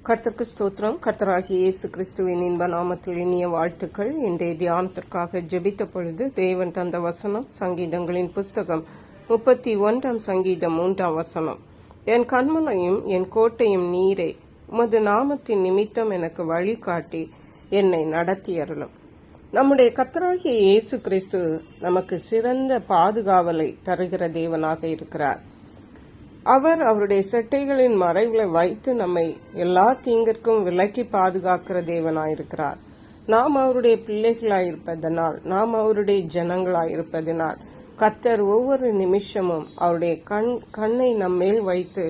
கர்த்தருக்கு ஸ்தோத்திரம். கர்த்தராகிய இயேசு கிறிஸ்துவின் இன்ப நாமத்தில் இனிய வாழ்த்துக்கள். இன்றைய தியானத்திற்காக ஜெபித்த பொழுது தேவன் தந்த வசனம் சங்கீதங்களின் புஸ்தகம் 31 சங்கீதம் 3 வசனம். என் கண்மலையும் என் கோட்டையும் நீரே, உமது நாமத்தின் நிமித்தம் எனக்கு வழிகாட்டி என்னை நடத்தியருளும். நம்முடைய கர்த்தராகிய இயேசு கிறிஸ்து நமக்கு சிறந்த பாதுகாவலை தருகிற தேவனாக இருக்கிறார். அவர் அவருடைய செட்டைகளின் மறைவுகளை வைத்து நம்மை எல்லா தீங்கிற்கும் விலக்கி பாதுகாக்கிற தேவனாயிருக்கிறார். நாம் அவருடைய பிள்ளைகளாயிருப்பதனால், நாம் அவருடைய ஜனங்களாயிருப்பதனால் கர்த்தர் ஒவ்வொரு நிமிஷமும் அவருடைய கண்ணை நம்மேல் வைத்து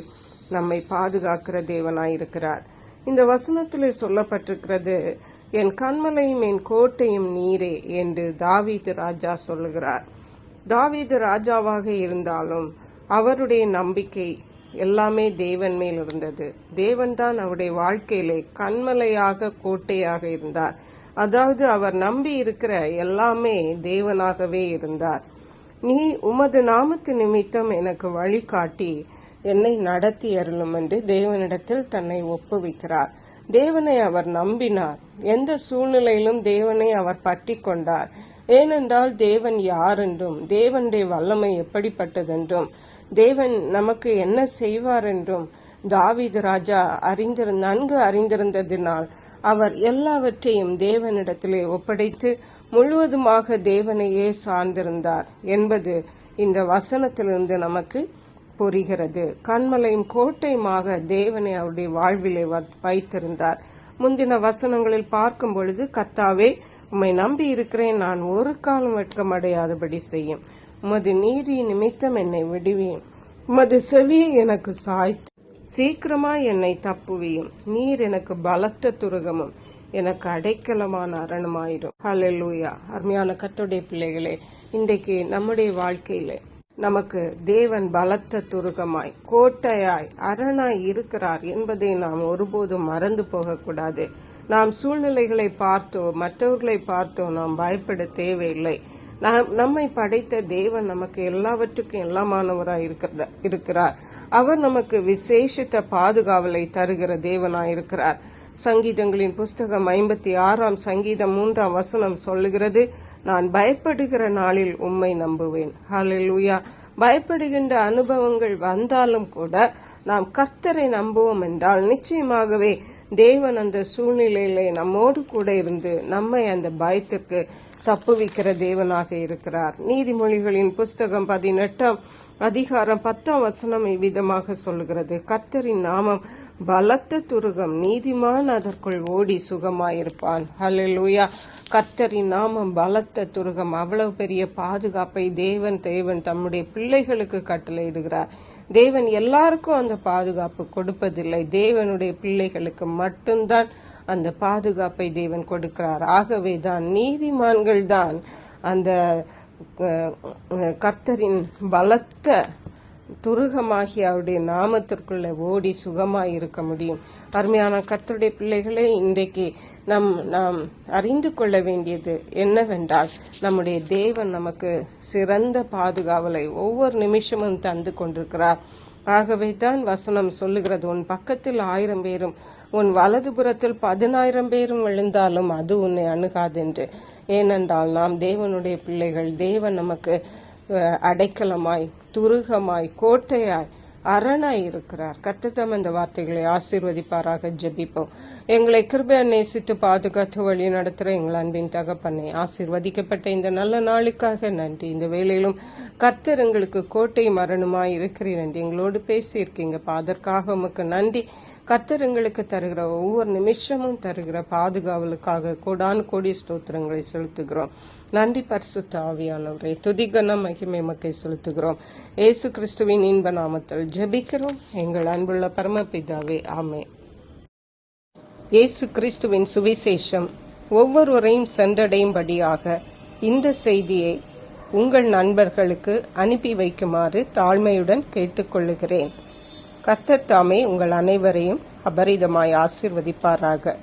நம்மை பாதுகாக்கிற தேவனாயிருக்கிறார். இந்த வசனத்திலே சொல்லப்பட்டிருக்கிறது, என் கண்மலையும் என் கோட்டையும் நீரே என்று தாவீது ராஜா சொல்லுகிறார். தாவீது ராஜாவாக இருந்தாலும் அவருடைய நம்பிக்கை எல்லாமே தேவன் மேல் இருந்தது. தேவன் தான் அவருடைய வாழ்க்கையிலே கண்மலையாக கோட்டையாக இருந்தார். அதாவது அவர் நம்பி இருக்கிற எல்லாமே தேவனாகவே இருந்தார். நீ உமது நாமத்து நிமித்தம் எனக்கு வழிகாட்டி என்னை நடத்தி அருளும் என்று தேவனிடத்தில் தன்னை ஒப்புவிக்கிறார். தேவனை அவர் நம்பினார். எந்த சூழ்நிலையிலும் தேவனை அவர் பற்றி கொண்டார். ஏனென்றால் தேவன் யார் என்றும், தேவனுடைய வல்லமை எப்படிப்பட்டதென்றும், தேவன் நமக்கு என்ன செய்வார் என்றும் தாவீது ராஜா நன்கு அறிந்திருந்ததினால் அவர் எல்லாவற்றையும் தேவனிடத்திலே ஒப்படைத்து முழுவதுமாக தேவனையே சார்ந்திருந்தார் என்பது இந்த வசனத்திலிருந்து நமக்கு புரிகிறது. கண்மலையும் கோட்டையுமாக தேவனை அவருடைய வாழ்விலே வைத்திருந்தார். முந்தின வசனங்களில் பார்க்கும் பொழுது, கர்த்தாவே உம்மை நம்பி இருக்கிறேன், நான் ஒரு காலம் வெட்கமடையாதபடி செய்யும். உமது நீதி நிமித்தம் என்னை விடுவியும். உமது செவியை எனக்கு சாய்த்து சீக்கிரமாய் என்னை தப்புவியும். நீர் எனக்கு பலத்த துருகமும் எனக்கு அடைக்கலமான அரணுமாயிரும். ஹல்லேலூயா. அருமையான கர்த்தருடைய பிள்ளைகளே, இன்றைக்கு நம்முடைய வாழ்க்கையிலே நமக்கு தேவன் பலத்த துருகமாய், கோட்டையாய், அரணாய் இருக்கிறார் என்பதை நாம் ஒருபோதும் மறந்து போகக்கூடாது. நாம் சூழ்நிலைகளை பார்த்தோ மற்றவர்களை பார்த்தோ நாம் பயப்பட தேவையில்லை. நம்மை படைத்த தேவன் நமக்கு எல்லாவற்றுக்கும் எல்லாமானவராய் இருக்கிறார். அவர் நமக்கு விசேஷித்த பாதுகாவலை தருகிற தேவனாயிருக்கிறார். சங்கீதங்களின் புஸ்தகம் 56 சங்கீதம் 3 வசனம் சொல்லுகிறது, நான் பயப்படுகிற நாளில் உம்மை நம்புவேன். ஹல்லேலூயா. பயப்படுகின்ற அனுபவங்கள் வந்தாலும் கூட நாம் கர்த்தரை நம்புவோம் என்றால் நிச்சயமாகவே தேவன் அந்த சூழ்நிலையிலே நம்மோடு கூட இருந்து நம்மை அந்த பயத்திற்கு தப்புவிக்கிற தேவனாக இருக்கிறார். நீதிமொழிகளின் புஸ்தகம் 18 அதிகாரம் 10 வசனம் இவ்விதமாக சொல்லுகிறது, கர்த்தரின் நாமம் பலத்த துருகம், நீதிமான் அதற்குள் ஓடி சுகமாயிருப்பான். ஹல்லேலூயா. கர்த்தரின் நாமம் பலத்த துருகம். அவ்வளவு பெரிய பாதுகாப்பை தேவன் தம்முடைய பிள்ளைகளுக்கு கட்டளையிடுகிறார். தேவன் எல்லாருக்கும் அந்த பாதுகாப்பு கொடுப்பதில்லை. தேவனுடைய பிள்ளைகளுக்கு மட்டும்தான் அந்த பாதுகாப்பை தேவன் கொடுக்கிறார். ஆகவே தான் நீதிமான்கள் தான் அந்த கர்த்தரின் பலத்த துருகமாகி அவருடைய நாமத்திற்குள்ள ஓடி சுகமாய் இருக்க முடியும். அருமையான கர்த்தருடைய பிள்ளைகளே, இன்றைக்கு நாம் அறிந்து கொள்ள வேண்டியது என்னவென்றால், நம்முடைய தேவன் நமக்கு சிறந்த பாதுகாவலை ஒவ்வொரு நிமிஷமும் தந்து கொண்டிருக்கிறார். ஆகவே தான் வசனம் சொல்லுகிறது, உன் பக்கத்தில் 1000 பேரும் உன் வலதுபுறத்தில் 10,000 பேரும் விழுந்தாலும் அது உன்னை அணுகாதென்று. ஏனென்றால் நாம் தேவனுடைய பிள்ளைகள். தேவன் நமக்கு அடைக்கலமாய், துருகமாய், கோட்டையாய், அரணாய் இருக்கிறார். கர்த்தர் இந்த வார்த்தைகளை ஆசீர்வதிப்பாராக. ஜெபிப்போம். எங்களை கிருபையா நேசித்து பாதுகாத்து வழி நடத்துகிற எங்கள் அன்பின் தகப்பனை, ஆசீர்வதிக்கப்பட்ட இந்த நல்ல நாளுக்காக நன்றி. இந்த வேளையிலும் கர்த்தர் எங்களுக்கு கோட்டை மரணமாய் இருக்கிறீர் என்று எங்களோடு பேசியிருக்கீங்க. அதற்காக உமக்கு நன்றி. கர்த்தர் எங்களுக்கு தருகிற ஒவ்வொரு நிமிஷமும் தருகிற பாதுகாவலுக்காக கோடான் கோடி ஸ்தோத்திரங்களை செலுத்துகிறோம். நன்றி பரிசுத்த ஆவியானவரே. துதிகன மகிமை மக்கை செலுத்துகிறோம். இயேசு கிறிஸ்துவின் இன்ப நாமத்தில் ஜெபிக்கிறோம் எங்கள் அன்புள்ள பரமபிதாவே, ஆமே. இயேசு கிறிஸ்துவின் சுவிசேஷம் ஒவ்வொருவரையும் சென்றடையும்படியாக இந்த செய்தியை உங்கள் நண்பர்களுக்கு அனுப்பி வைக்குமாறு தாழ்மையுடன் கேட்டுக்கொள்ளுகிறேன். கர்த்தர் தாமே உங்கள் அனைவரையும் அபரிதமாய் ஆசீர்வதிப்பாராக.